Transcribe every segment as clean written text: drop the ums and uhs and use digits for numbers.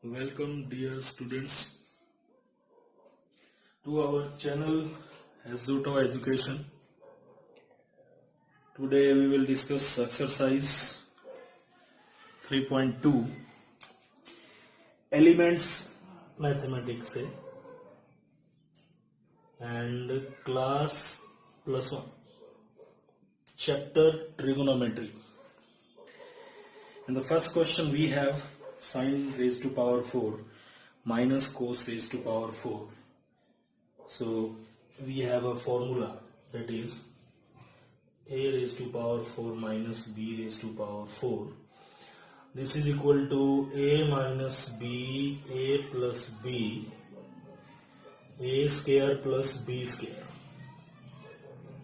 Welcome dear students to our channel Azuto Education. Today we will discuss exercise 3.2 Elements Mathematics and Class +1 Chapter Trigonometry. In the first question we have sin raised to power 4 minus cos raised to power 4. So we have a formula, that is a raised to power 4 minus b raised to power 4. This is equal to a minus b, a plus b, a square plus b square,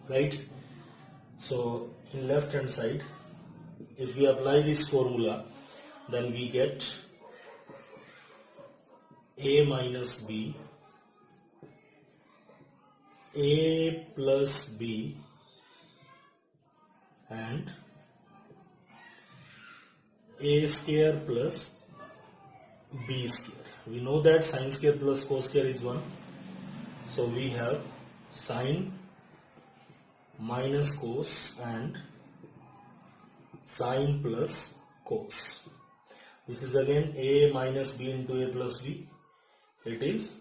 right? So in left hand side, if we apply this formula, then we get a minus b, a plus b, and a square plus b square. We know that sin square plus cos square is 1. So we have sin minus cos and sin plus cos. This is again a minus b into a plus b. It is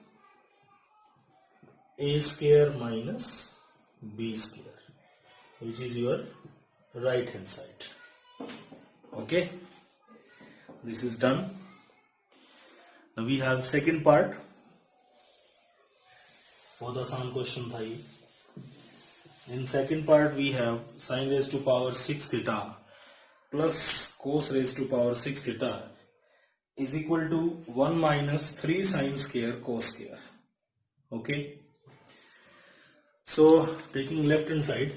a square minus b square, which is your right hand side. Okay, this is done. Now we have second part. बहुत आसान question था ये. In second part we have sin raised to power 6 theta plus cos raised to power 6 theta is equal to 1 minus 3 sin square cos square. Okay. So taking left hand side,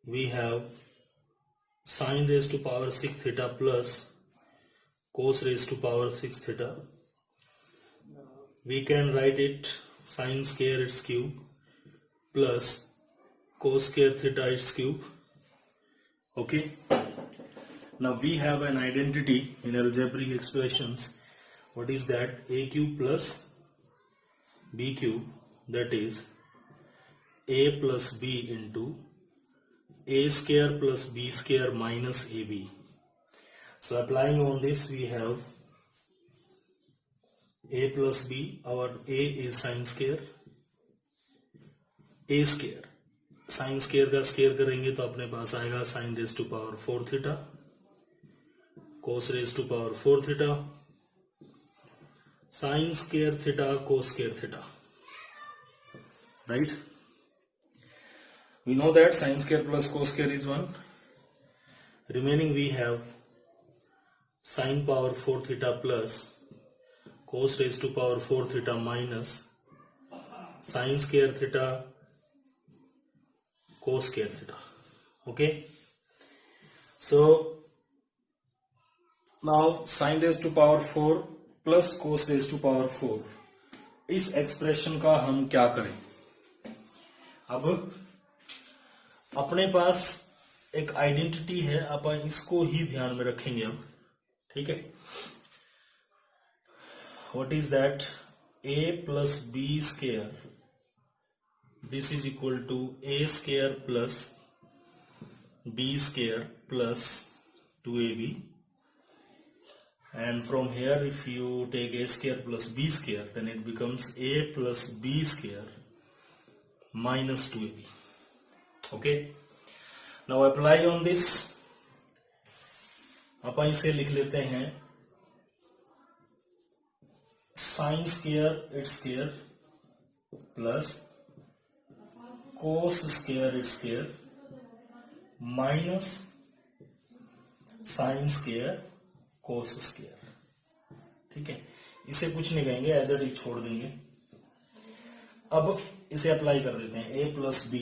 we have sin raised to power 6 theta plus cos raised to power 6 theta. We can write it sin square its cube plus cos square theta its cube. Okay. Now we have an identity in algebraic expressions. What is that? A cube plus b cube, that is a plus b into a square plus b square minus ab. So applying on this, we have a plus b. Our a is sin square, a square, sin square का square करेंगे तो अपने पास आएगा sin raised to power 4 theta, cos raised to power 4 theta, sin square theta, cos square theta, right? We know that sin square plus cos square is 1. Remaining we have sin power 4 theta plus cos raised to power 4 theta minus sin square theta, cos square theta. Okay. So now sin raised to power 4 plus cos raised to power 4, इस expression का हम क्या करें? अब अपने पास एक identity है, अपन इसको ही ध्यान में रखेंगे अब. ठीक है. What is that? A plus b square, this is equal to a square plus b square plus 2ab, and from here if you take a square plus b square, then it becomes a plus b square minus 2ab. Okay. Now apply on this. अपन इसे लिख लेते हैं sin square its square plus cos square its square minus sin square cos square. ठीक है. इसे कुछ नहीं कहेंगे, एज इट इज छोड़ देंगे. अब इसे अप्लाई कर देते हैं. a plus b,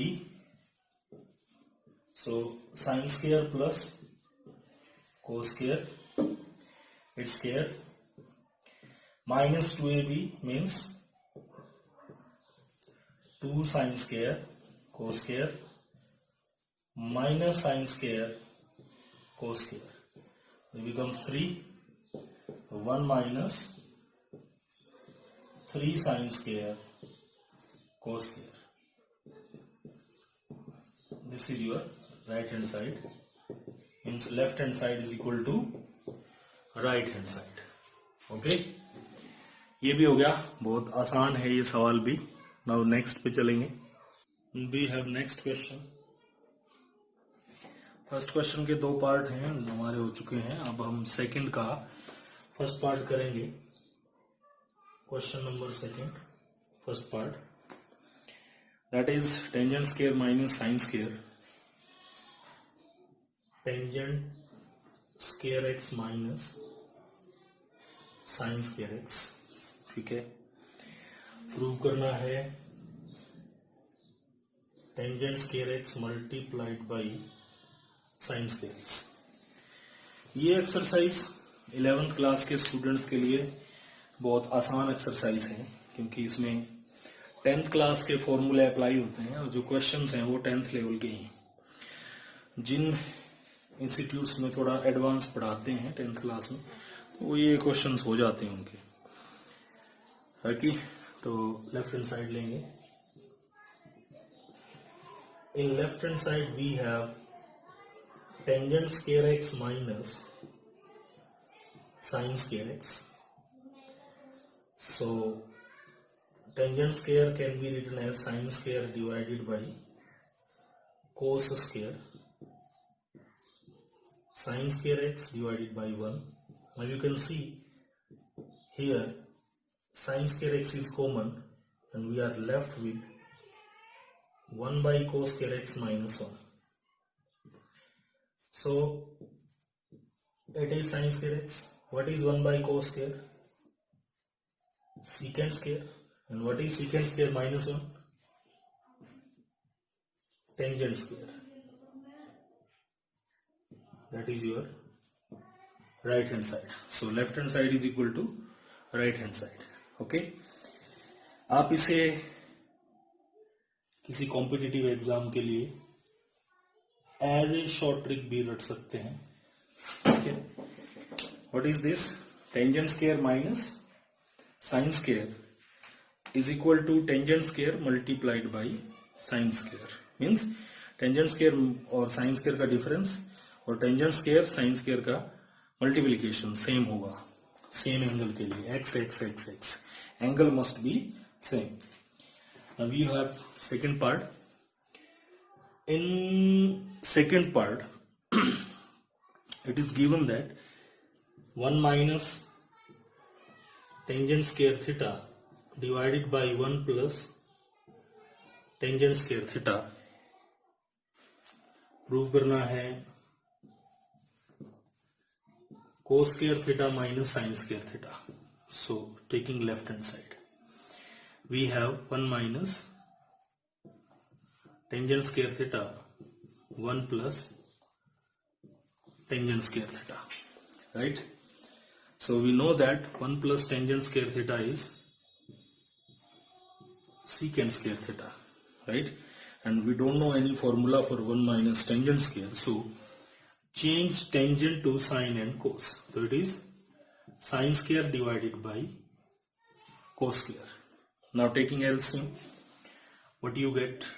so sin square plus cos square its square minus 2ab means 2 sin square cos square minus sin square cos square. It becomes 3 So 1 minus 3 sin square cos square. This is your right hand side. Means left hand side is equal to right hand side. Okay. ये भी हो गया. बहुत आसान है ये सवाल भी. Now next पे चलेंगे. We have next question. First question के दो पार्ट हैं हमारे हो चुके हैं. अब हम सेकंड का फर्स्ट पार्ट करेंगे. Question number second, first part, that is tangent square minus sine square. Tangent square X minus sign square x. ठीक है. प्रूव करना है tangent square x multiplied by sine square x. ये exercise 11th class के students के लिए बहुत आसान एक्सरसाइज है, क्योंकि इसमें 10th क्लास के फॉर्मूले अप्लाई होते हैं और जो क्वेश्चंस हैं वो 10th लेवल के ही. जिन इंस्टीट्यूट्स में थोड़ा एडवांस पढ़ाते हैं 10th क्लास में, वो ये क्वेश्चंस हो जाते हैं उनके. बाकी तो लेफ्ट हैंड साइड लेंगे. In left hand side we have tangent square X minus sin square x. So tangent square can be written as sin square divided by cos square. Sin square x divided by 1. Now you can see here sin square x is common and we are left with 1 by cos square x minus 1. So it is sin square x. What is 1 by cos square? Secant square. And what is secant square minus 1? Tangent square. That is your right hand side. So left hand side is equal to right hand side. Okay. आप इसे किसी competitive exam के लिए as a short trick भी रट सकते हैं. ठीक है. What is this? Tangent square minus sin square is equal to tangent square multiplied by sin square. Means tangent square और sin square का difference और tangent square sin square का multiplication same होगा same angle के लिए. x x x x angle must be same. Now you have second part. In second part it is given that 1 minus tangent square theta divided by 1 plus tangent square theta. Prove करना है cos square theta minus sin square theta. So taking left hand side we have 1 minus tangent square theta 1 plus tangent square theta. Right. So we know that 1 plus tangent square theta is secant square theta, right? And we don't know any formula for 1 minus tangent square. So change tangent to sine and cos. So it is sine square divided by cos square. Now taking LCM, what do you get?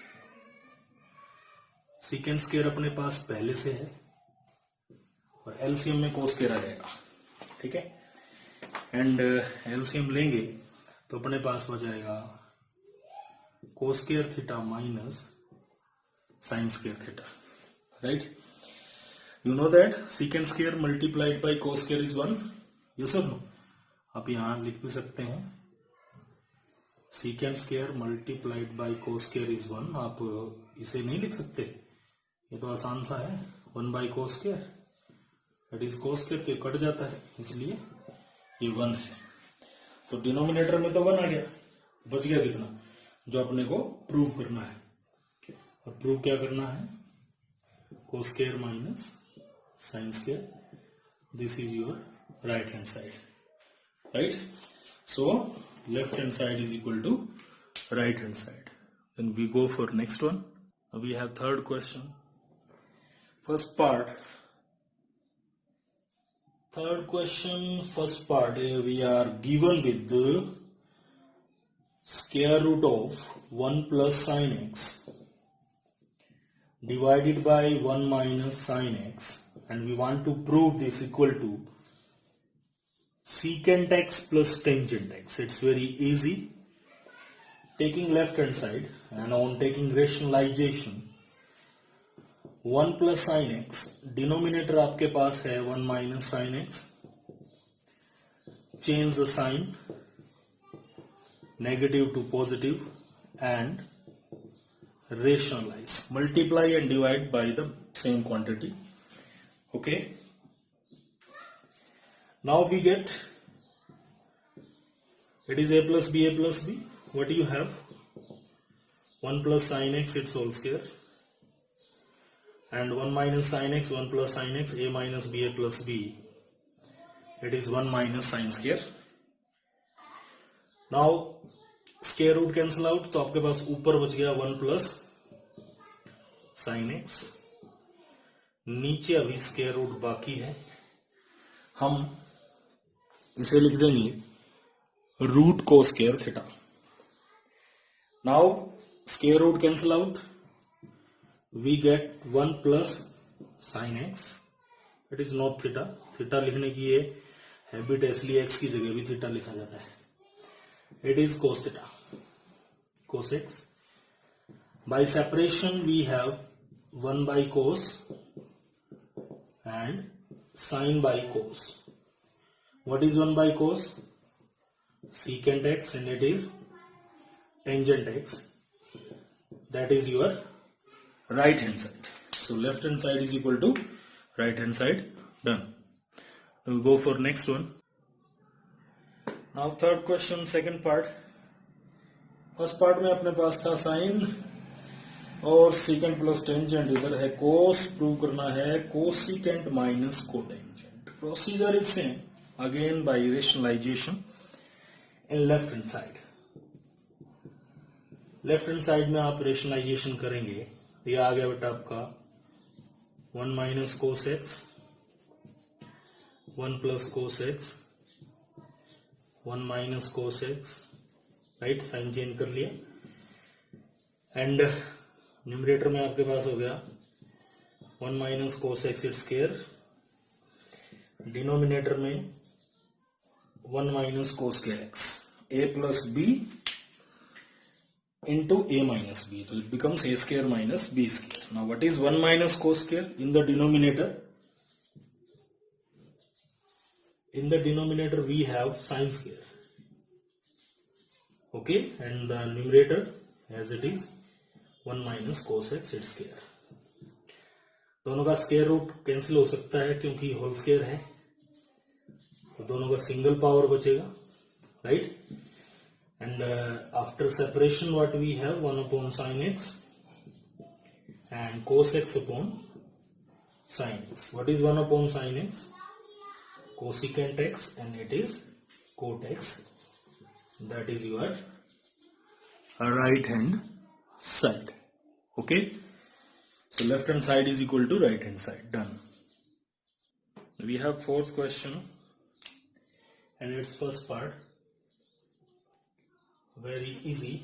secant square अपने पास पहले से है और LCM में cos square आ जाएगा. ठीक है. And LCM लेंगे तो अपने पास हो जाएगा cos square theta minus sin square theta. Right? You know that secant square multiplied by cos square is 1. Yes or no? आप यहां लिख भी सकते हैं secant square multiplied by cos square is 1. आप इसे नहीं लिख सकते, ये तो आसान सा है. 1 by cos square that is cos square के कट जाता है, इसलिए ये 1 है. तो डिनोमिनेटर में तो 1 आ गया, बच गया कितना जो अपने को प्रूव करना है. और प्रूव क्या करना है? cos square minus sin square. This is your right hand side. Right? So left hand side is equal to right hand side. Then we go for next one. Now we have third question. First part Third question, first part, we are given with the square root of 1 plus sin x divided by 1 minus sin x, and we want to prove this equal to secant x plus tangent x. It's very easy. Taking left hand side and on taking rationalization, 1 plus sin x, denominator आपके पास है 1 minus sin x, change the sign negative to positive and rationalize, multiply and divide by the same quantity. Okay, now we get it is a plus b, what do you have? 1 plus sin x, its whole square, and 1 minus sin x, 1 plus sin x, a minus b, a plus b, it is 1 minus sin square. Now square root cancel out, तो आपके पास ऊपर बच गया 1 plus sine x, नीचे अभी square root बाकी है, हम इसे लिख देंगे रूट को square theta. Now square root cancel out, we get 1 plus sine X, it is not theta. Theta लिखने की ये हैबिट है, इसलिए एक्स की जगह भी थीटा लिखा जाता है. It is cos theta, cos x. By separation we have 1 by cos and sin by cos. What is 1 by cos? Secant x, and it is tangent x. That is your right hand side. So left hand side is equal to right hand side. Done. We'll go for next one. Now third question, second part. First part में अपने पास था sign और secant plus tangent, इधर है कोस. Prove करना है cosecant minus cotangent. Procedure is same, again by rationalization in left hand side. Left hand side में आप रेशनलाइजेशन करेंगे, ये आ गया बेटा आपका 1 minus cos X, 1 plus cos X, 1 minus cos X, right, sine change कर लिया. एंड न्यूमरेटर में आपके पास हो गया 1 minus cos X it's square, denominator में 1 minus cos square X, A plus B into A minus B, तो it becomes A square minus B square. Now what is 1 minus cos square? In the denominator, in the denominator we have sin square, okay, and the numerator as it is 1 minus cos x its square. दोनों का square root cancel हो सकता है क्योंकि whole square है, तो दोनों का सिंगल पावर बचेगा, right. And after separation what we have 1 upon sin x and cos x upon sin x. What is 1 upon sin x? Cosecant x, and it is cot x. That is your right hand side. Okay, so left hand side is equal to right hand side. Done. We have fourth question and its first part, very easy,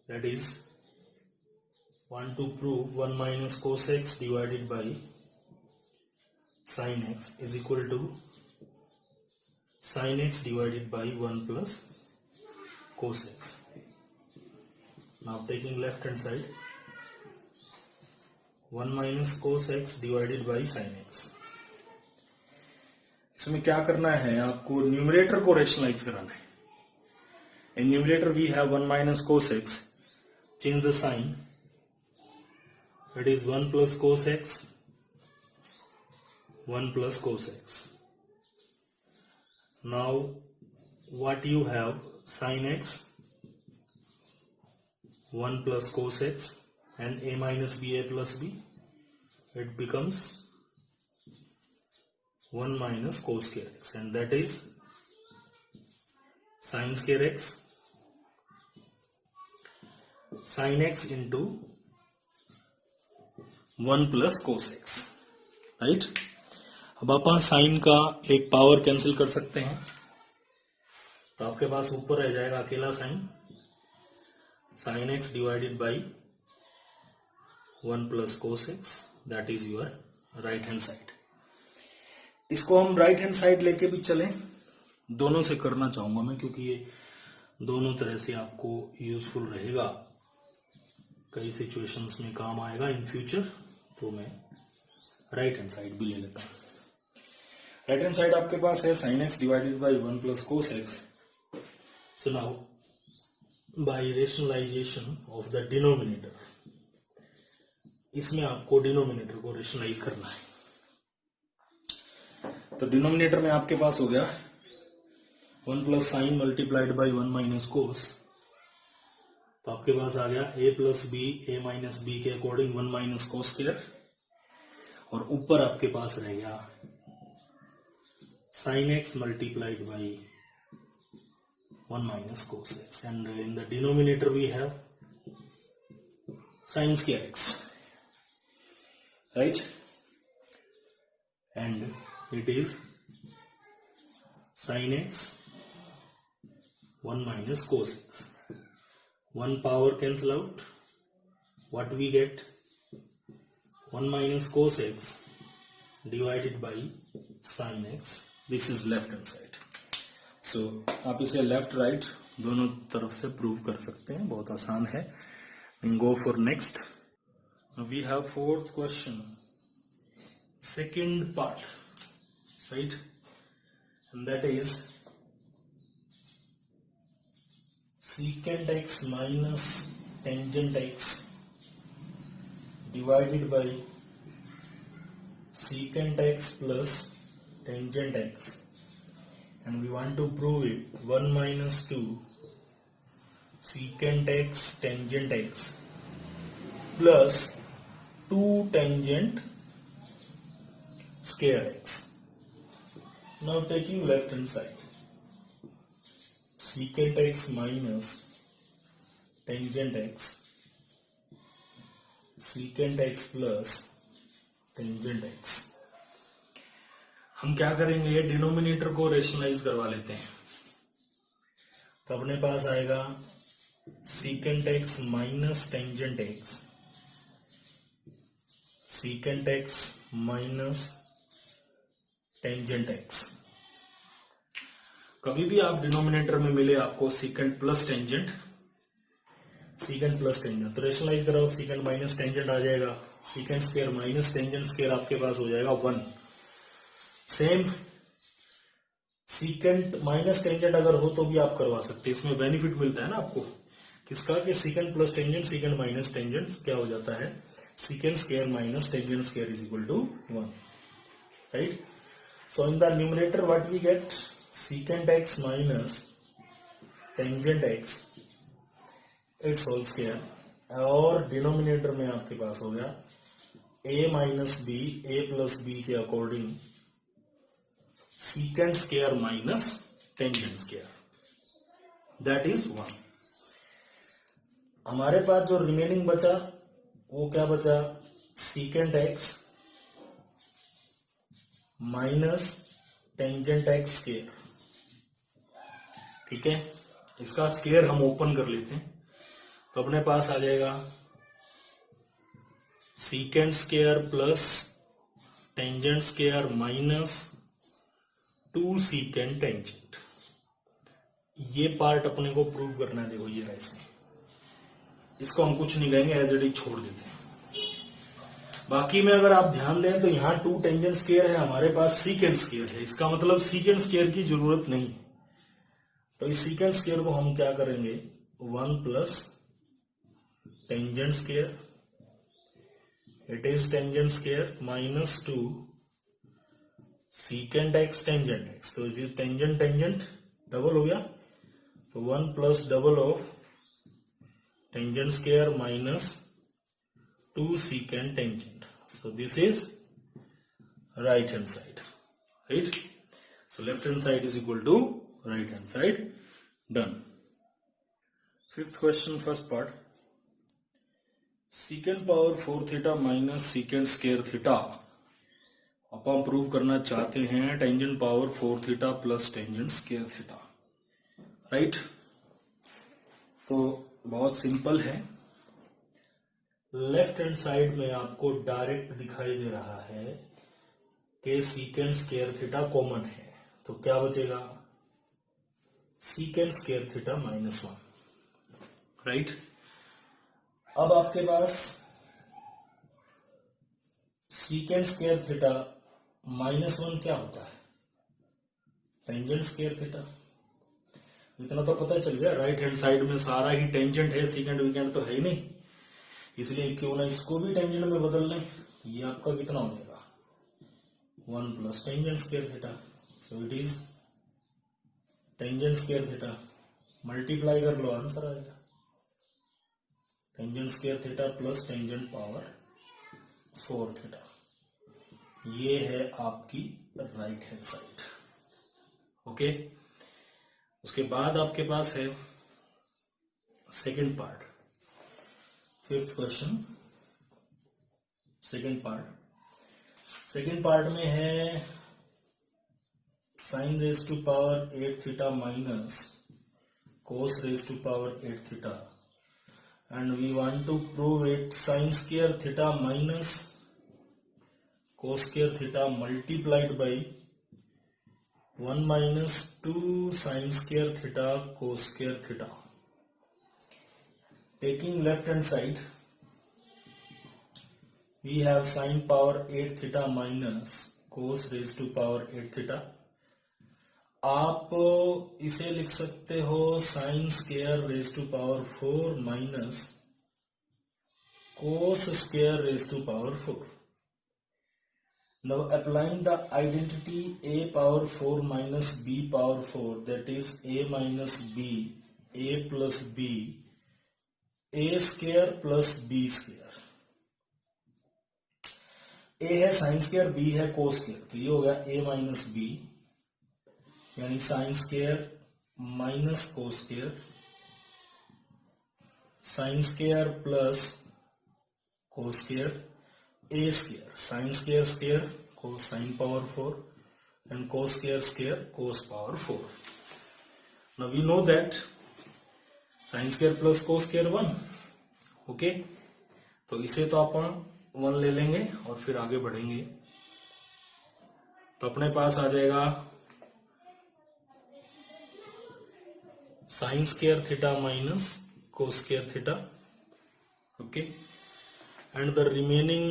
that is want to prove 1 minus cos x divided by sin x is equal to sin x divided by 1 plus cos x. Now taking left hand side, 1 minus cos x divided by sin x. इसमें क्या करना है, आपको numerator को rationalize कराना है. In numerator we have 1 minus cos x, change the sign, it is 1 plus cos x, 1 plus cos x. Now what you have, sin x, 1 plus cos x, and a minus b, a plus b, it becomes 1 minus cos square x, and that is sin square x, sin x into 1 plus cos x, right. अब आप sign का एक power cancel कर सकते हैं, तो आपके पास ऊपर रह जाएगा अकेला sign X divided by 1 plus cos x, that is your right hand side. इसको हम राइट हैंड साइड लेके भी चलें, दोनों से करना चाहूंगा मैं, क्योंकि ये दोनों तरह से आपको यूजफुल रहेगा, कई सिचुएशंस में काम आएगा इन फ्यूचर। तो मैं राइट हैंड साइड भी ले लेता हूं। राइट हैंड साइड आपके पास है sine X divided by 1 plus cos X. So now by rationalization of the denominator, इसमें आपको डिनोमिनेटर को रेशनलाइज करना है। तो डिनोमिनेटर में आपके पास हो गया 1 plus sine multiplied by 1 minus cos, तो आपके पास आ गया a plus B, A minus B के अकॉर्डिंग 1 माइनस कोस स्क्वायर, और ऊपर आपके पास रह गया sine X multiplied by 1 minus cos X, and in the denominator we have sine square X, right, and it is sin x 1 minus cos x. One power cancel out. What we get? 1 minus cos x divided by sin x. This is left hand side. So आप इसे left right दोनों तरफ से prove कर सकते हैं, बहुत आसान है. And go for next. We have fourth question, second part. Right, and that is secant x minus tangent x divided by secant x plus tangent x, and we want to prove it 1 minus 2 secant x tangent x plus 2 tangent square x. Now taking left hand side, secant x minus tangent x, secant x plus tangent x. हम क्या करेंगे, denominator को rationalise करवा लेते हैं। तो अपने पास आएगा secant x minus tangent x, secant x minus tangent x। कभी भी आप डिनोमिनेटर में मिले आपको secant plus tangent, secant plus tangent, तो रेशनलाइज कराओ, secant माइनस टेंजेंट आ जाएगा, secant square minus tangent square आपके पास हो जाएगा 1। सेम secant माइनस टेंजेंट अगर हो तो भी आप करवा सकते हैं, इसमें बेनिफिट मिलता है ना आपको किसका, कि secant plus tangent, secant minus tangent क्या हो जाता है, secant square minus tangent square is equal to 1, right. So in the numerator what we get, secant x minus tangent x its whole square, और डिनोमिनेटर में आपके पास हो गया a minus B, A plus B के according secant square minus tangent square, that is 1। हमारे पास जो remaining बचा वो क्या बचा, secant x minus tangent x square, ठीक है। इसका स्क्वायर हम ओपन कर लेते हैं, तो अपने पास आ जाएगा secant square plus tangent square minus 2 secant tangent. ये पार्ट अपने को प्रूव करना है, देखो ये रहा इसमें, इसको हम कुछ नहीं कहेंगे, एज इट इज छोड़ देते हैं। बाकी में अगर आप ध्यान दें तो यहाँ 2 टेंजेंट स्क्वायर है, हमारे पास secant स्क्वायर है, इसका मतलब secant स्क्वायर की जरूरत नहीं है। तो इस secant स्क्वायर को हम क्या करेंगे, 1 plus tangent square, it is tangent square minus 2 secant x tangent x, तो जो टेंजेंट टेंजेंट डबल हो गया, तो 1 plus double of tangent square minus 2 secant tangent. So this is right hand side, right? So left hand side is equal to right hand side. Done. Fifth question, first part. Secant power 4 theta minus secant square theta upon prove करना चाहते हैं tangent power 4 theta plus tangent square theta, right. तो बहुत simple है, left hand side में आपको direct दिखाई दे रहा है कि सीकेंड स्क्वायर थीटा कॉमन है, तो क्या बचेगा, सीकेंड स्क्वायर थीटा -1, राइट। अब आपके पास सीकेंड स्क्वायर थीटा -1 क्या होता है, टेंजेंट स्क्वायर थीटा। इतना तो पता चल गया, राइट हैंड साइड में सारा ही टेंजेंट है, सीकेंड वीकेंड तो है ही नहीं, इसलिए क्यों ना इसको भी टेंजेंट में बदल लें। ये आपका कितना हो जाएगा, 1 plus tangent square theta, so it is tangent square theta, multiply कर लो आंसर आएगा, tangent square theta plus tangent power 4 theta. ये है आपकी राइट हैंड साइड, ओके। उसके बाद आपके पास है second part, fifth question, second part में है sine raise to power 8 theta minus cos raise to power 8 theta and we want to prove it sine square theta minus cos square theta multiplied by 1 minus 2 sin square theta cos square theta. Taking left hand side, we have sin power 8 theta minus cos raised to power 8 theta. आप इसे लिख सकते हो sin square raised to power 4 minus cos square raised to power 4. Now applying the identity a power 4 minus b power 4, that is a minus b, a plus b, a square plus b square. a है sine square, b है cos square, तो ये हो गया a minus b, यानी sign square minus cos square, sine square plus cos square, a square sin square square cos sin power 4 and cos square square cos power 4. Now we know that sin square plus cos square 1, okay. तो इसे तो अपन 1 ले लेंगे और फिर आगे बढ़ेंगे, तो अपने पास आ जाएगा sin square theta minus cos square theta, okay. And the remaining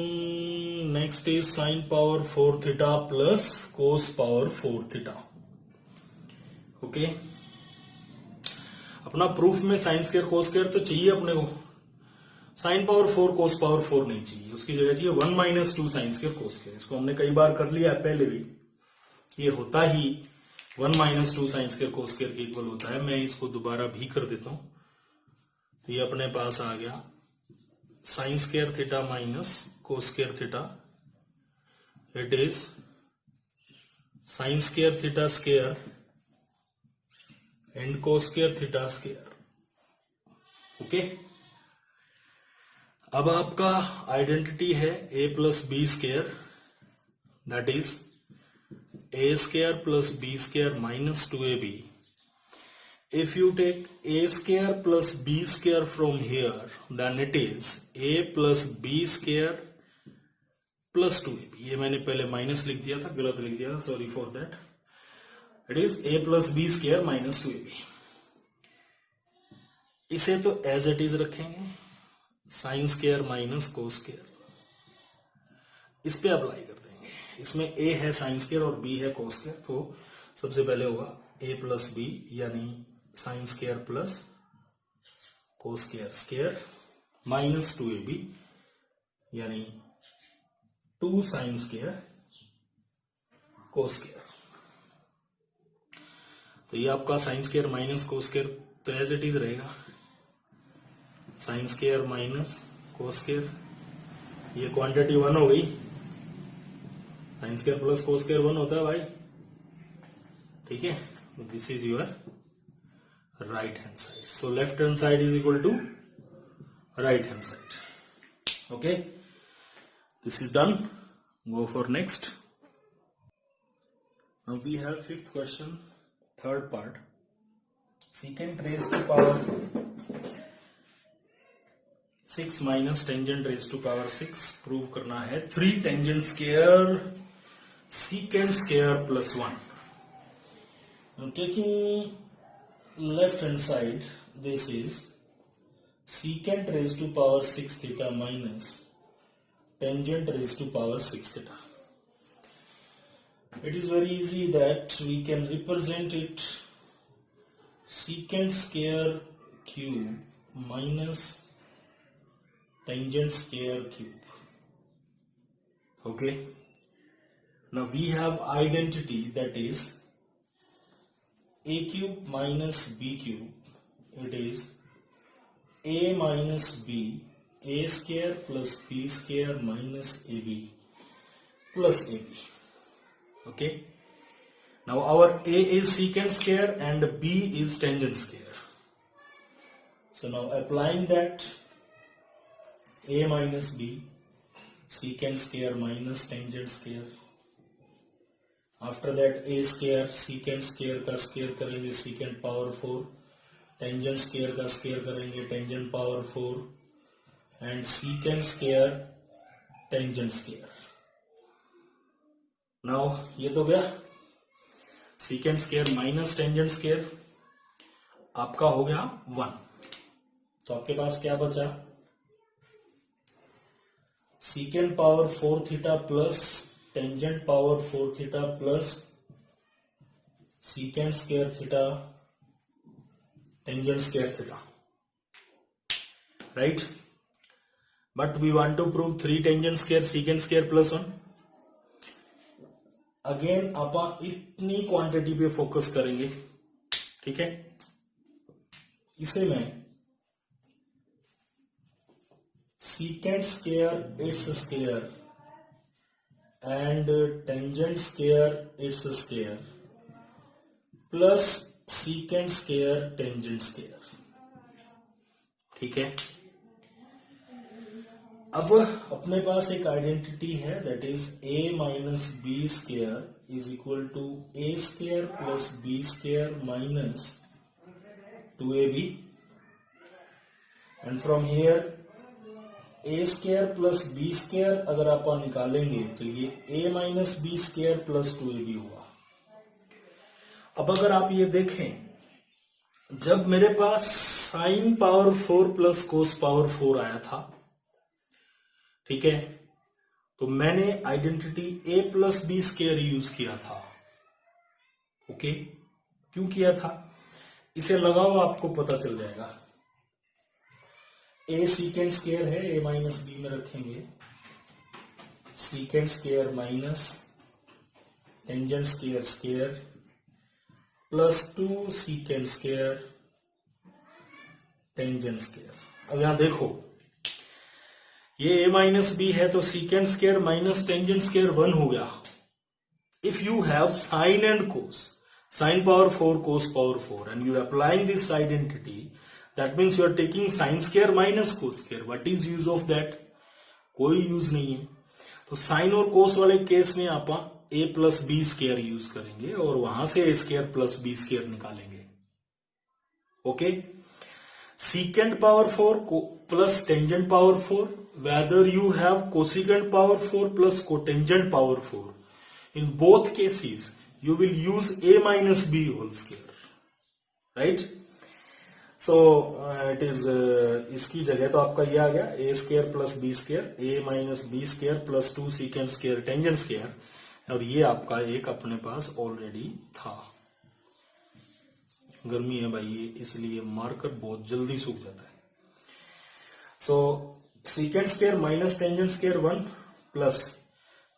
next is sin power 4 theta plus cos power 4 theta, okay. अपना प्रूफ में साइन स्क्वायर कोस स्क्वायर तो चाहिए अपने को, साइन पावर 4 कोस पावर 4 नहीं चाहिए, उसकी जगह चाहिए 1 minus 2 sine square cos square. इसको हमने कई बार कर लिया है पहले भी, ये होता ही 1 minus 2 sine square cos square के इक्वल होता है। मैं इसको दोबारा भी कर देता हूं, तो ये अपने पास आ गया sin square theta minus cos square theta, it is sin square theta square and cos square theta square, okay. अब आपका आइडेंटिटी है a plus B square, that is a square plus b square minus 2ab. If you take a square plus b square from here, then it is a plus b square plus 2ab. ये मैंने पहले minus लिख दिया था, गलत लिख दिया था, sorry for that. It is a plus B square minus 2ab। इसे तो एज इट इज रखेंगे, sine square minus cos square, इस पे अप्लाई कर देंगे। इसमें a है साइन स्क्वायर और b है कोस स्क्वायर, तो सबसे पहले होगा a प्लस b, यानी sine square plus cos square square minus 2ab, यानी 2 साइन स्क्वायर कोस स्क्वायर। तो ये आपका sign square minus cos square तो एज इट इज रहेगा, sign square minus cos square, ये क्वांटिटी 1 हो गई, sine square plus cos square 1 होता है भाई, ठीक है। This is your right hand side. So left hand side is equal to right hand side. Okay, this is done. Go for next. Now we have fifth question, third part. Secant raised to power 6 minus tangent raised to power 6 prove करना है 3 tangent square secant square plus 1. Now taking left hand side, this is secant raised to power 6 theta minus tangent raised to power 6 theta. It is very easy that we can represent it secant square cube minus tangent square cube. Okay. Now we have identity, that is a cube minus b cube. It is a minus b, a square plus b square minus ab plus ab. Okay. Now our a is secant square and b is tangent square. So now applying that, a minus b, secant square minus tangent square. After that a square secant square का square करेंगे secant power 4, tangent square का square करेंगे tangent power 4 and secant square tangent square. Now ये तो गया secant square minus tangent square, आपका हो गया 1. तो आपके पास क्या बचा, secant power 4 theta plus tangent power 4 theta plus secant square theta tangent square theta, right? But we want to prove 3 tangent square secant square plus 1. Again अपन इतनी quantity पे focus करेंगे, ठीक है? इसे मैं secant square its square and tangent square its square plus secant square tangent square, ठीक है? अब अपने पास एक आइडेंटिटी है, that is a minus B square is equal to a square plus b square minus 2ab and from here a square plus b square अगर आप निकालेंगे तो ये a minus B square plus 2ab हुआ. अब अगर आप ये देखें, जब मेरे पास sine power 4 plus cos power 4 आया था, ठीक है, तो मैंने identity a plus B square use किया था. ओके, क्यों किया था इसे लगाओ, आपको पता चल जाएगा. a सीकेंड स्क्वायर है, a माइनस बी में रखेंगे secant square minus tangent square square plus 2 secant square tangent square. अब यहां देखो, ये a माइनस बी है तो secant square minus tangent square 1 हो गया. If you have sine and cos, sine power 4 cos power 4 and you are applying this identity, that means you are taking sine square minus cos square. What is use of that? कोई use नहीं है. तो sign और कोस वाले case में आप a plus B square use करेंगे और वहां से a square plus B square निकालेंगे. Okay, secant power 4 plus tangent power 4, whether you have cosecant power 4 plus cotangent power 4, in both cases you will use a minus b whole square, right? So it is इसकी जगह तो आपका ये आ गया a square plus b square, a minus b square plus 2 secant square tangent square, और ये आपका एक अपने पास ऑलरेडी था. गर्मी है भाई ये, इसलिए मार्कर बहुत जल्दी सूख जाता है. So secant square minus tangent square 1 plus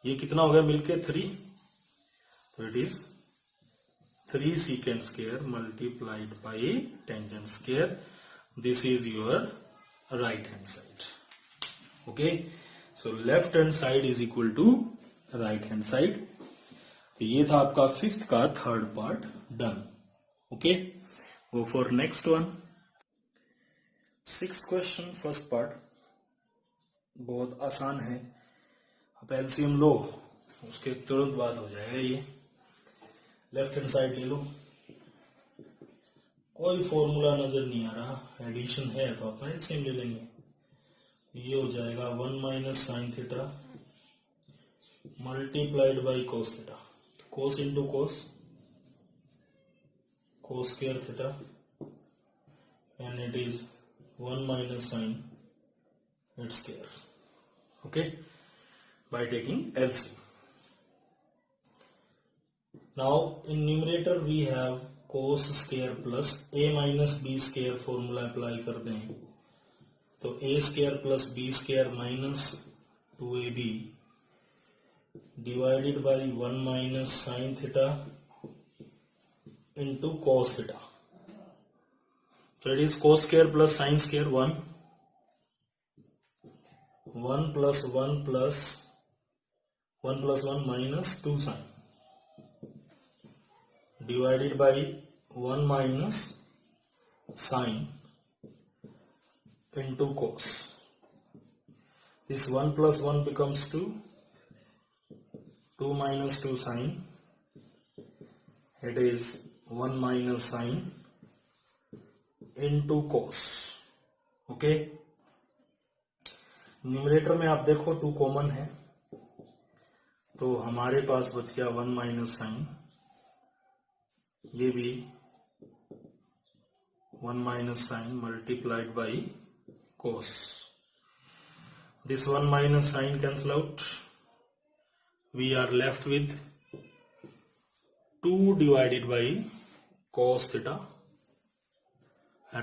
ये कितना हो गया मिलके 3, तो it is 3 secant square multiplied by tangent square. This is your right hand side. Okay, so left hand side is equal to right hand side. तो ये था आपका फिफ्थ का third part done. Okay, go for next one. Sixth question first part बहुत आसान है. आप LCM लो, उसके तुरंत बाद हो जाएगा ये. लेफ्ट हैंड साइड ले लो, कोई फॉर्मूला नजर नहीं आ रहा, एडिशन है तो अपना एलसीएम ले लेंगे। ये हो जाएगा 1 minus sine theta multiplied by cos theta, cos into cos, cos square theta, and it is 1 minus sine it's square, okay, by taking LCM. Now in numerator we have cos square plus a minus b square formula apply कर दें तो a square plus b square minus 2ab divided by 1 minus sin theta into cos theta. So it is cos square plus sin square 1 plus 1 plus 1 plus 1 minus 2 sin divided by 1 minus sin into cos. This 1 plus 1 becomes 2, 2 minus 2 sin, it is 1 minus sin into cos, okay. Numerator में आप देखो 2 common है तो हमारे पास बच गया 1 minus sign, ये भी 1 minus sine multiplied by cos. This 1 minus sine cancel out, we are left with 2 divided by cos theta.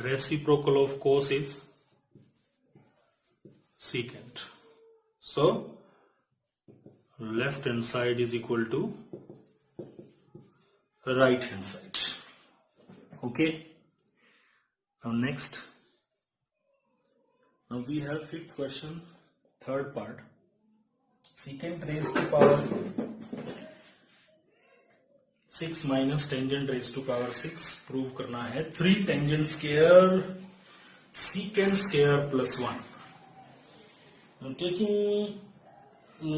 Reciprocal of cos is secant. So left hand side is equal to right hand side. Okay. Now next. Now we have fifth question, third part. Secant raised to power 6 minus tangent raised to power 6 prove करना है. 3 tangent square secant square plus 1. Now taking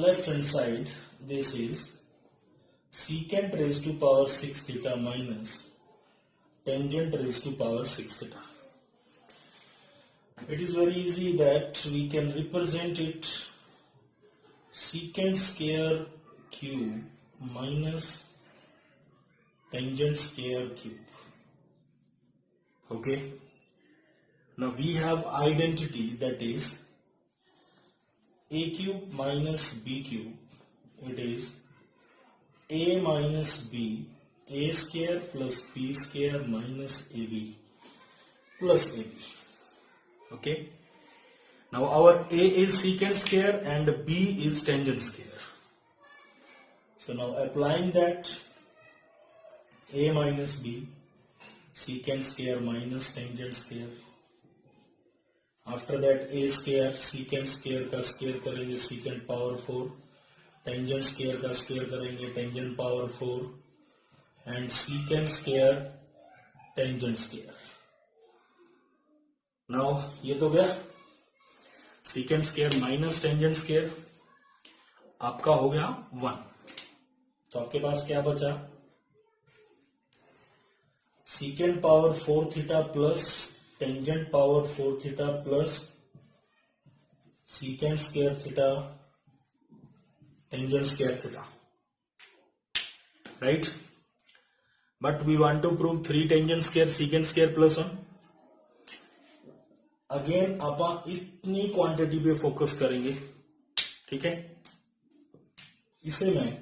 left hand side, this is secant raised to power 6 theta minus tangent raised to power 6 theta. It is very easy that we can represent it secant square cube minus tangent square cube. Okay. Now we have identity, that is a cube minus b cube, it is a minus b, a square plus b square minus ab plus ab. Okay. Now our a is secant square and b is tangent square. So now applying that, a minus b, secant square minus tangent square. After that a square secant square का square करेंगे secant power 4, tangent square का square करेंगे tangent power 4 and secant square tangent square. Now ये तो गया secant square minus tangent square, आपका हो गया 1. तो आपके पास क्या बचा, secant power 4 theta plus tangent power 4 theta plus secant square theta tangent square theta, right? But we want to prove 3 tangent square secant square plus 1. Again आप इतनी quantity पे फोकस करेंगे, ठीक है. इसे मैं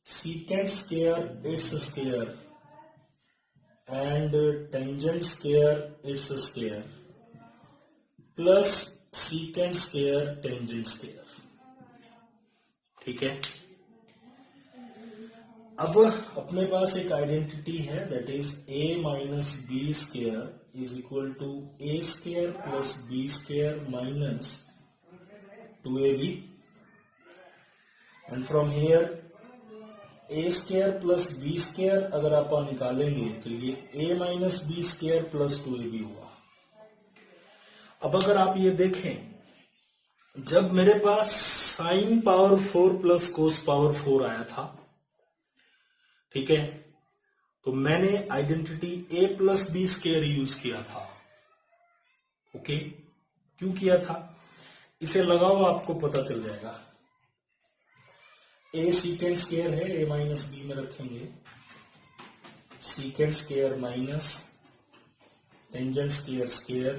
secant square its square and tangent square its square plus secant square tangent square, ठीक है. अब अपने पास एक आइडेंटिटी है, that is a minus B square is equal to a square plus b square minus 2ab, and from here A square plus B square अगर आप निकालेंगे तो ये a minus B square plus 2ab हुआ. अब अगर आप ये देखें, जब मेरे पास sine power 4 plus cos power 4 आया था ठीक है, तो मैंने identity a plus B square use किया था। ओके, क्यों किया था, इसे लगाओ आपको पता चल जाएगा। a सीकेंड स्क्वायर है, a माइनस बी में रखेंगे, secant square minus tangent square square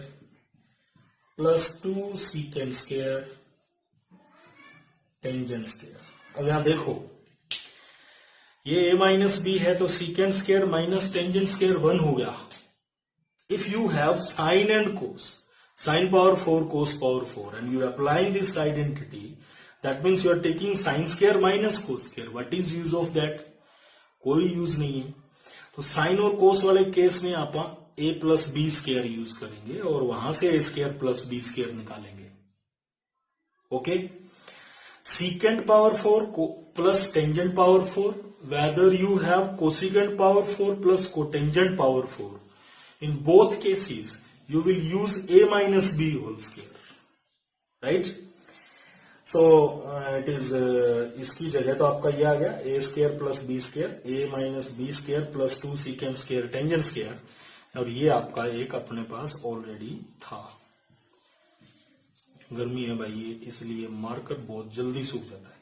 plus 2 secant square tangent square. अब यहां देखो, ये a माइनस बी है तो secant square minus tangent square 1 हो गया। If you have sine and cos, sin power 4 cos power 4 and you are applying this identity, that means you are taking sin square minus cos square. What is use of that? कोई use नहीं है। तो sign और कोस वाले case में आप a plus B square use करेंगे और वहां से a square plus B square निकालेंगे। Okay, secant power 4 plus tangent power 4, whether you have cosecant power 4 plus cotangent power 4, in both cases you will use a minus b whole square, right? So it is इसकी जगह तो आपका ये आ गया a square plus B square, a minus B square plus 2 secant square tangent square, और ये आपका एक अपने पास ऑलरेडी था। गर्मी है भाई ये, इसलिए मार्कर बहुत जल्दी सूख जाता है।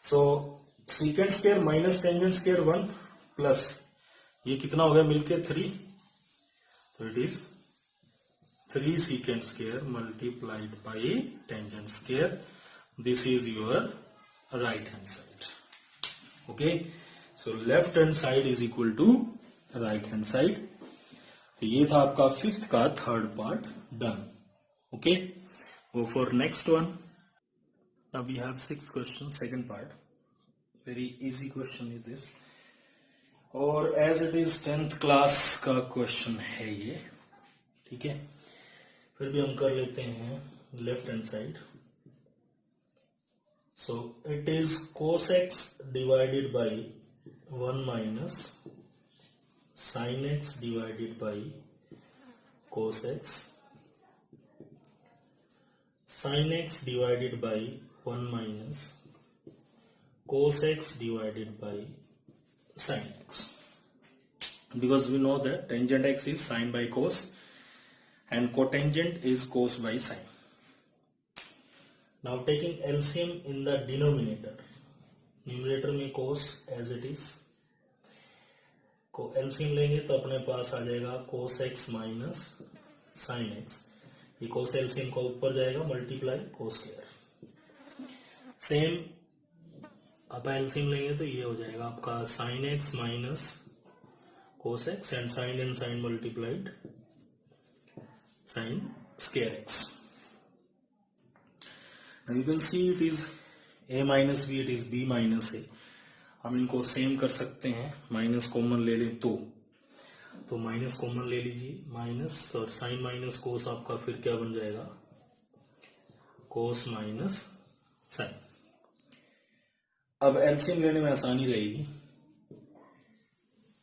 So secant square minus tangent square 1 plus ये कितना हो गया मिलके 3, so it is 3 secant square multiplied by tangent square. This is your right hand side. Okay, so left hand side is equal to right hand side. तो ये था आपका fifth का third part done. Okay, go for next one. Now we have sixth question, second part. Very easy question is this. और as it is 10th class का question है ये, ठीक है, फिर भी हम कर लेते हैं left hand side. So it is cos x divided by 1 minus sin x divided by cos x, sin x divided by 1 minus cos x divided by sin x, because we know that tangent x is sin by cos and cotangent is cos by sin. Now taking LCM in the denominator, numerator में cos as it is, को LCM लेंगे तो अपने पास आ जाएगा cos x minus sin x, ये cos LCM का ऊपर जाएगा मल्टीप्लाई cos स्क्वायर। सेम अब एलसीएम लेंगे तो ये हो जाएगा आपका sin x minus cos x and sin multiplied sin square x. Now you can see it is a minus b, it is b minus a. हम इनको सेम कर सकते हैं, माइनस कॉमन ले लें तो माइनस कॉमन ले लीजिए, माइनस और sin माइनस कोस आपका फिर क्या बन जाएगा, कोस माइनस sin। अब एलसीएम लेने में आसानी रहेगी,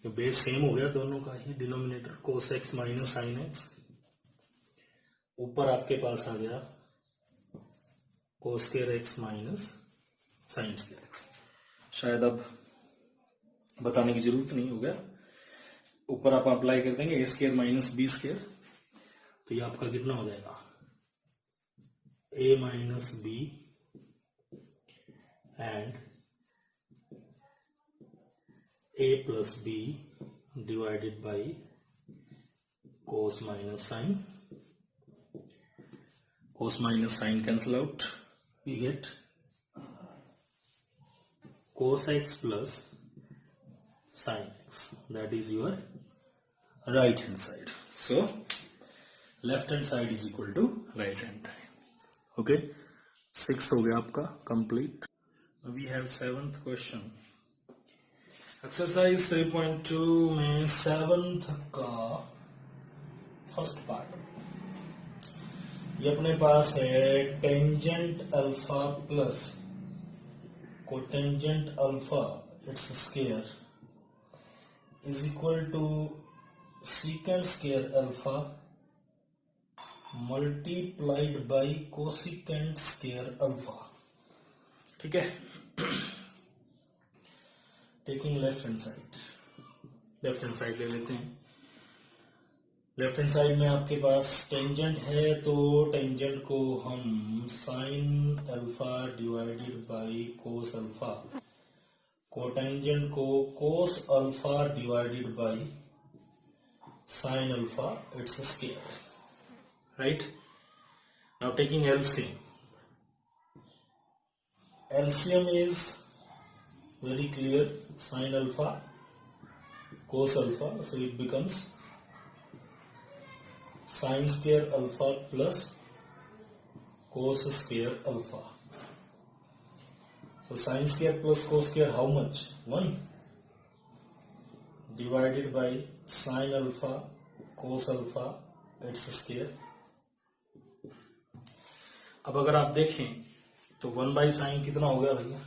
तो बेस सेम हो गया दोनों का ही, denominator cos x minus sin x, ऊपर आपके पास आ गया cos square x minus sin square x। शायद अब बताने की जरूरत नहीं हो गया, ऊपर आप अप्लाई कर देंगे a square minus B square, तो ये आपका कितना हो जाएगा, a minus B and a plus b divided by cos minus sin. Cos minus sin cancel out, we get cos x plus sin x, that is your right hand side. So left hand side is equal to right hand side. Okay, sixth हो गया आपका complete. We have seventh question. Exercise 3.2 में seventh का first part, ये अपने पास है tangent alpha plus cotangent alpha it's square is equal to secant square alpha multiplied by cosecant square alpha. ठीक है, टेकिंग लेफ्ट हैंड साइड ले लेते हैं। लेफ्ट हैंड साइड में आपके पास टेंजेंट है, तो टेंजेंट को हम sine alpha divided by cos alpha, cotangent को cos alpha divided by sine alpha, it's square, right. Now taking LCM. LCM is very clear, sin alpha cos alpha, so it becomes sin square alpha plus cos square alpha. So sin square plus cos square, how much? 1 divided by sin alpha cos alpha, its square. अब अगर आप देखें तो 1 by sine कितना हो गया भैया,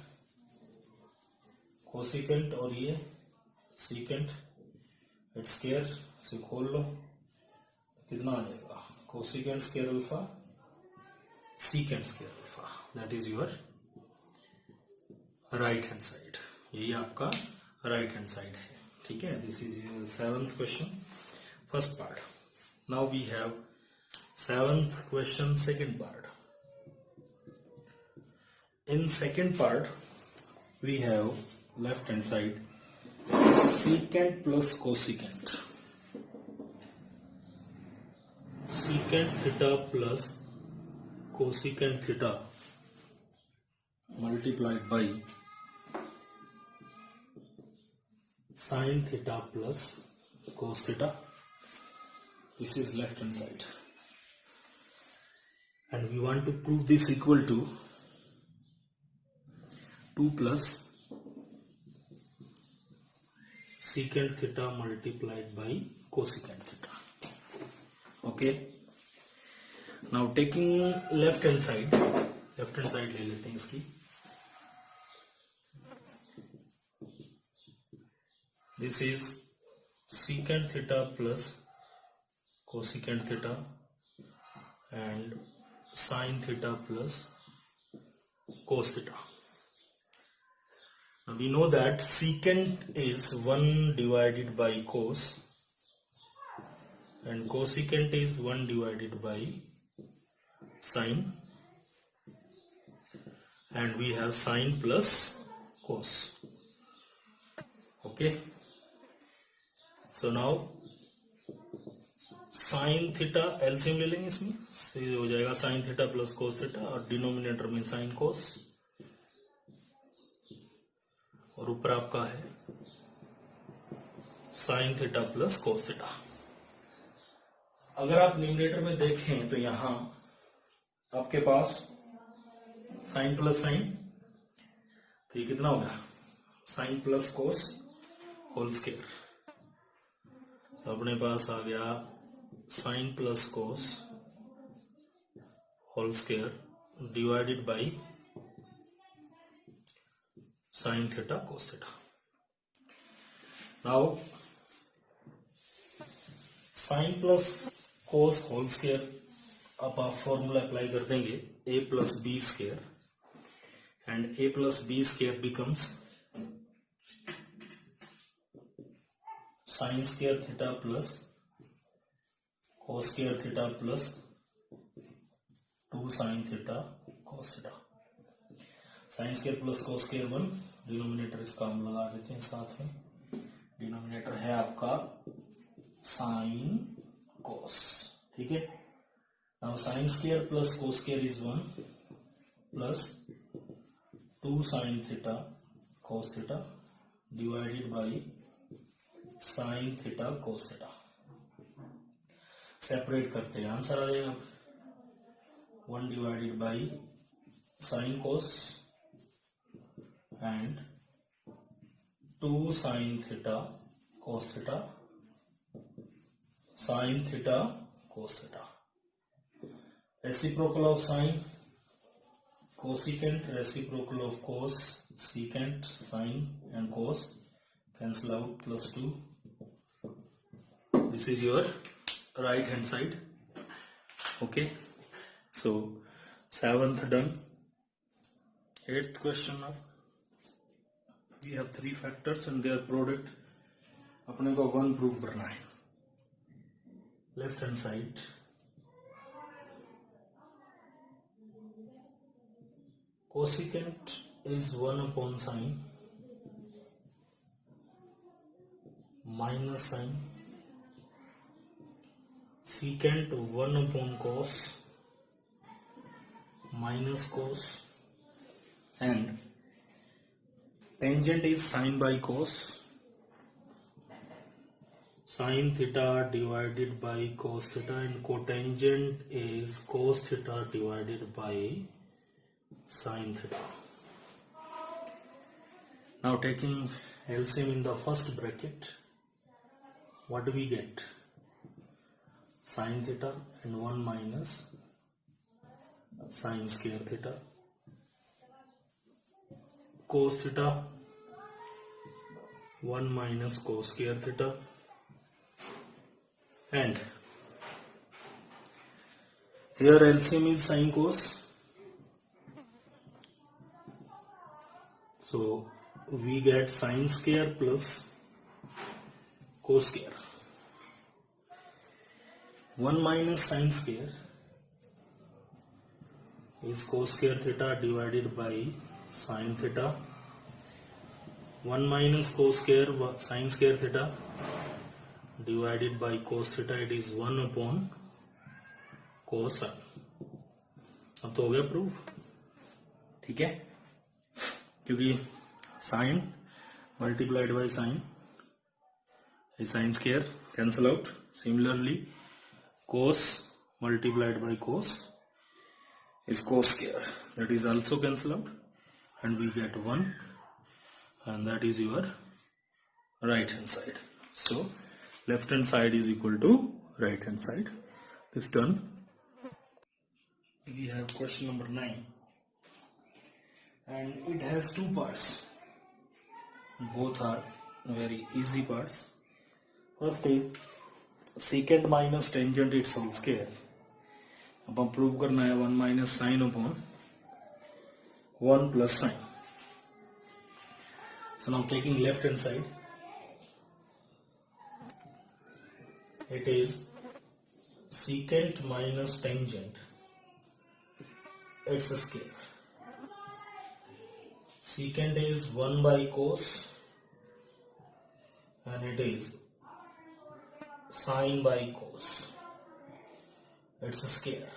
cosecant, और ये सीकेंट, इट्स स्क्वायर से खोल लो, कितना आ जाएगा, cosecant square alpha secant square alpha, that is your right hand side. यही आपका राइट हैंड साइड है, ठीक है। This is your 7th question, first part. Now we have 7th question, second part. In second part, we have left hand side secant plus cosecant. Secant theta plus cosecant theta multiplied by sin theta plus cos theta. This is left hand side. And we want to prove this equal to 2 plus secant theta multiplied by cosecant theta. Okay. Now taking left hand side ले लेते हैं इसकी। This is secant theta plus cosecant theta and sin theta plus cos theta. We know that secant is 1 divided by cos and cosecant is 1 divided by sin, and we have sin plus cos. Okay, so now sin theta LCM ले लेंगे, इसमें से हो जाएगा sin theta plus cos theta, और denominator में sin cos, और ऊपर आपका है sine theta plus cos theta. अगर आप न्यूमरेटर में देखें तो यहां आपके पास साइन प्लस साइन, तो ये कितना हो गया, sine plus cos whole square, तो अपने पास आ गया sine plus cos whole square divided by sin theta cos theta. Now sin plus cos whole square, अब आप फॉर्मूला अप्लाई कर देंगे, a plus b square, and a plus b square becomes sin square theta plus cos square theta plus 2 sin theta cos theta. Sine square plus cos square 1, denominator इसका हम लगा देते हैं साथ में, डिनोमिनेटर है आपका साइन कोस, ठीक है। Now sine square plus cos square is 1 plus 2 sine theta cos theta divided by sine theta cos theta. Separate करते हैं, आंसर आ जाएगा 1 divided by sine cos and 2 sin theta cos theta, sin theta cos theta. Reciprocal of sin cosecant, reciprocal of cos secant, sin and cos cancel out, plus 2. This is your right hand side. Okay, so 7th done. 8th question now. We have three factors and their product अपने को 1 prove करना है. Left hand side cosecant is 1 upon sine minus sine, secant 1 upon cos minus cos, and tangent is sine by cos, sine theta divided by cos theta, and cotangent is cos theta divided by sine theta. Now taking LCM in the first bracket, what do we get? Sine theta and 1 minus sine square theta, cos theta 1 minus cos square theta, and here LCM is sine cos, so we get sine square plus cos square. 1 minus sine square is cos square theta divided by sine theta. 1 minus cos square sine square theta divided by cos theta, it is 1 upon cos sine. अब तो हो गया proof. ठीक है, क्योंकि sine multiplied by sine is sine square, cancel out. Similarly cos multiplied by cos is cos square, that is also cancel out, and we get 1, and that is your right hand side. So left hand side is equal to right hand side. This done. We have question number 9, and it has two parts. Both are very easy parts. First is secant minus tangent its whole square. अब हम prove करना है 1 minus sine upon 1 plus sine. So now taking left hand side, it is secant minus tangent its square. Secant is 1 by cos, and it is sine by cos, it's a square.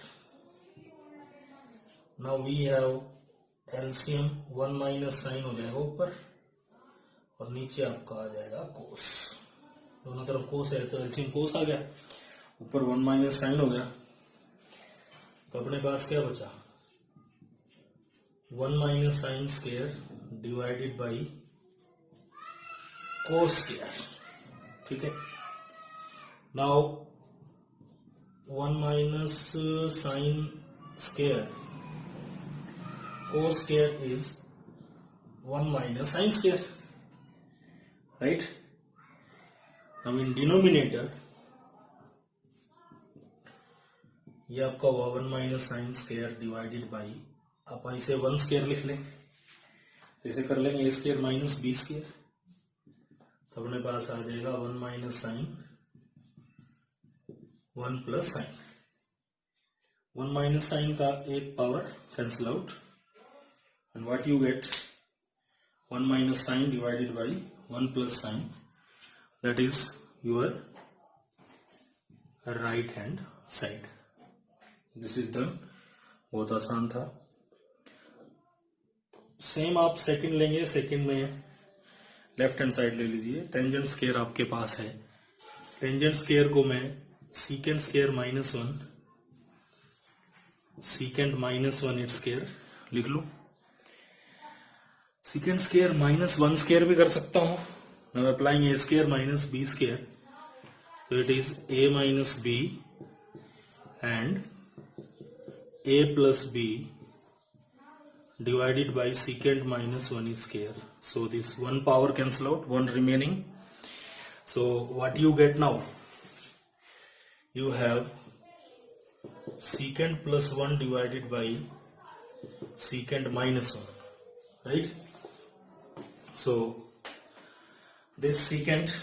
Now we have LCM 1 minus sine हो जाएगा ऊपर, और नीचे आपका आ जाएगा cos. दोनों तरफ cos है तो LCM cos आ गया, ऊपर 1 minus sine हो गया, तो अपने पास क्या बचा? 1 minus sine square divided by cos square. ठीक है, now 1 minus sine square cos square is 1 minus sine square, right? Now in denominator ये आपका हुआ 1 minus sine square divided by, आप इसे 1 square लिख लें, इसे कर लेंगे a square minus b square, तो अपने पास आ जाएगा 1 minus sine 1 plus sine. 1 minus sine का एक power cancel out, and what you get? 1 minus sine divided by 1 plus sine, that is your right hand side. This is done. बहुत आसान था. Same आप सेकंड लेंगे, सेकंड में left hand side ले लीजिए. टेंजेंट स्क्वायर आपके पास है, टेंजेंट स्क्वायर को मैं secant square minus 1 secant minus 1 its square लिख लूं. secant square minus 1 square भी कर सकता हूं. now applying a square minus b square, so it is a minus b and a plus b divided by secant minus 1 is square. So this one power cancel out, one remaining. So what you get now? You have secant plus 1 divided by secant minus 1, right? So this secant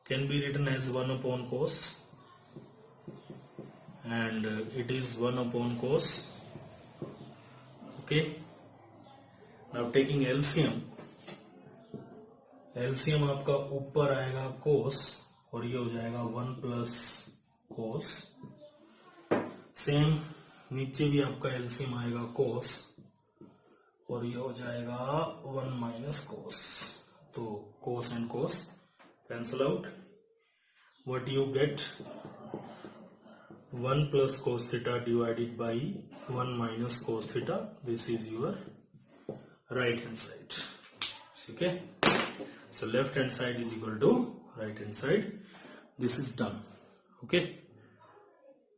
can be written as 1 upon cos, and it is 1 upon cos. Okay, now taking LCM आपका ऊपर आएगा cos और ये हो जाएगा 1 plus cos. Same नीचे भी आपका LCM आएगा cos और ये हो जाएगा 1 माइनस cos. तो cos and cos cancel out. What you get? 1 plus cos theta divided by 1 minus cos theta. This is your right hand side. Okay, so left hand side is equal to right hand side. This is done. Okay.